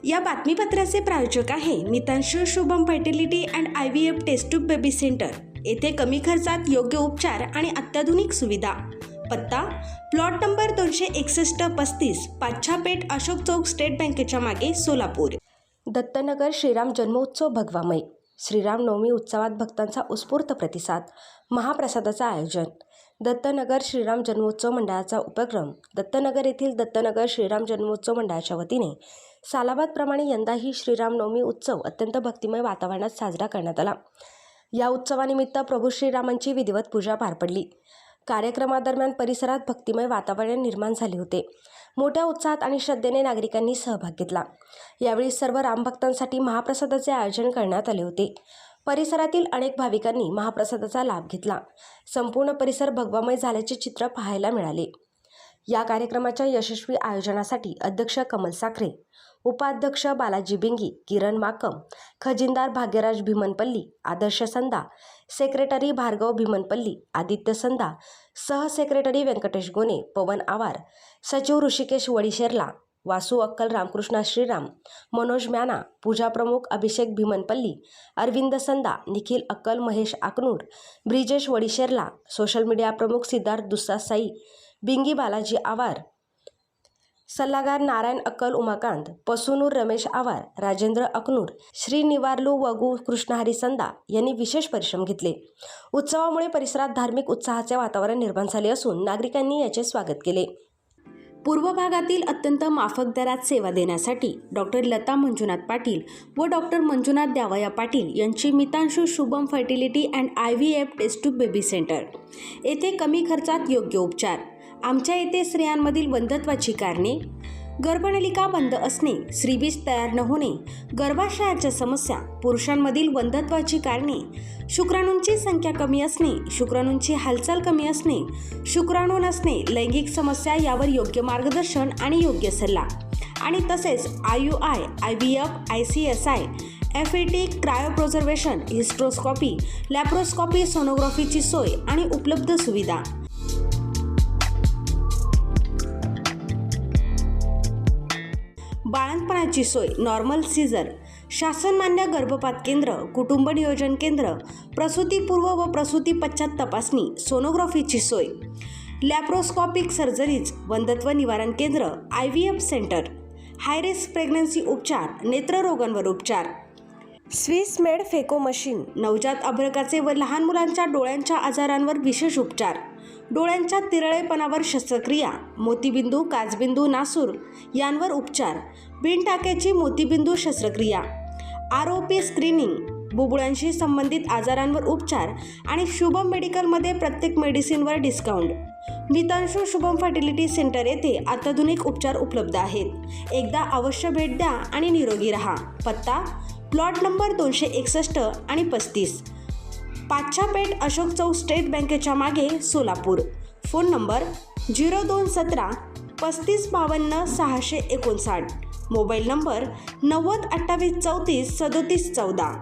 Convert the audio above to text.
या बातमीपत्राचे प्रायोजक आहे Mitanshu Shubham fertility and IVF test tube baby centre. येथे कमी खर्चात योग्य उपचार आणि अत्याधुनिक सुविधा। पत्ता plot number 261-35 Pachhapeth Ashok Chowk state बँकेच्या मागे सोलापूर। दत्तनगर श्रीराम जन्मोत्सव भगवामय। श्रीराम नवमी उत्सवात भक्तांचा उत्स्फूर्त प्रतिसाद। महाप्रसादाचं आयोजन। दत्तनगर श्रीराम जन्मोत्सव मंडळाचा उपक्रम दत्तनगर येथील दत्तनगर श्रीराम जन्मोत्सव मंडळाच्या वतीने सालाबादप्रमाणे यंदाही श्रीराम नवमी उत्सव अत्यंत भक्तिमय वातावरणात साजरा करण्यात आला। या उत्सवानिमित्त प्रभू श्रीरामांची विधिवत पूजा पार पडली। कार्यक्रमादरम्यान परिसरात भक्तिमय वातावरण निर्माण झाले होते। मोठ्या उत्साहात आणि श्रद्धेने नागरिकांनी सहभाग घेतला। यावेळी सर्व रामभक्तांसाठी महाप्रसादाचे आयोजन करण्यात आले होते। परिसरातील अनेक भाविकांनी महाप्रसादाचा लाभ घेतला। संपूर्ण परिसर भगवामय झाल्याचे चित्र पाहायला मिळाले। या कार्यक्रमाच्या यशस्वी आयोजनासाठी अध्यक्ष कमल साखरे, उपाध्यक्ष बालाजी बिंगी, किरण माकम, खजिनदार भाग्यराज भीमनपल्ली, आदर्श संदा, सेक्रेटरी भार्गव भीमनपल्ली, आदित्य संदा, सहसेक्रेटरी व्यंकटेश गोने, पवन आवार, सचिव ऋषिकेश वडीशेरला, वासू अक्कल रामकृष्ण श्रीराम, मनोज म्याना, पूजा प्रमुख अभिषेक भीमनपल्ली, अरविंद संदा, निखिल अक्कल, महेश आकनूर, ब्रिजेश वडीशेरला, सोशल मीडिया प्रमुख सिद्धार्थ दुस्सा साई, बिंगी बालाजी आवार, सल्लागार नारायण अक्कल उमाकांत, पसुनूर रमेश आवार, राजेंद्र अकनूर, श्री निवारलू वगू कृष्णहरी संदा यांनी विशेष परिश्रम घेतले। उत्सवामुळे परिसरात धार्मिक उत्साहाचे वातावरण निर्माण झाले असून नागरिकांनी याचे स्वागत केले। पूर्व भागातील अत्यंत माफक दरात सेवा देण्यासाठी डॉक्टर लता मंजुनाथ पाटील व डॉक्टर मंजुनाथ द्यावया पाटील यांची Mitanshu Shubham fertility and IVF test tube baby centre. येथे कमी खर्चात योग्य उपचार। आमच्या येथे स्त्रियांमधील वंध्यत्वाची कारणे, गर्भनलिका बंद असणे, श्रीबीज तयार न होणे, गर्भाशयाच्या समस्या, पुरुषांमधील वंध्यत्वाची कारणे, शुक्राणूंची संख्या कमी असणे, शुक्राणूंची हालचाल कमी असणे, शुक्राणू नसणे, लैंगिक समस्या यावर योग्य मार्गदर्शन आणि योग्य सल्ला आणि तसेच IUI, IVF, ICSI, FET, क्रायोप्रिझर्वेशन, हिस्ट्रोस्कॉपी, लॅप्रोस्कॉपी, सोनोग्राफीची सोय आणि उपलब्ध सुविधा। बाळंतपणाची सोय, नॉर्मल सीझर, शासनमान्य गर्भपात केंद्र, कुटुंब नियोजन केंद्र, प्रसूतीपूर्व व प्रसूती पश्चात तपासणी, सोनोग्राफीची सोय, लॅप्रोस्कॉपिक सर्जरीज, वंध्यत्व निवारण केंद्र, IVF centre, high risk pregnancy उपचार, नेत्ररोगांवर उपचार, स्विस मेड फेको मशीन, नवजात अर्भकाचे व लहान मुलांच्या डोळ्यांच्या आजारांवर विशेष उपचार, डोळ्यांच्या तिरळेपणावर शस्त्रक्रिया, मोतीबिंदू, काचबिंदू, नासूर यांवर उपचार, बिनटाक्याची मोतीबिंदू शस्त्रक्रिया, ROP स्क्रीनिंग, बुबुळांशी संबंधित आजारांवर उपचार आणि शुभम मेडिकलमध्ये प्रत्येक मेडिसिनवर डिस्काउंट। मितांशू शुभम फर्टिलिटी सेंटर येथे अत्याधुनिक उपचार उपलब्ध आहेत। एकदा अवश्य भेट द्या आणि निरोगी रहा। पत्ता प्लॉट नंबर 261 आणि 35 पाच्छापेठ अशोक चौक स्टेट बँकेच्या मागे Solapur. Phone number 0217 3552 659, mobile number 90 28 34 37 14।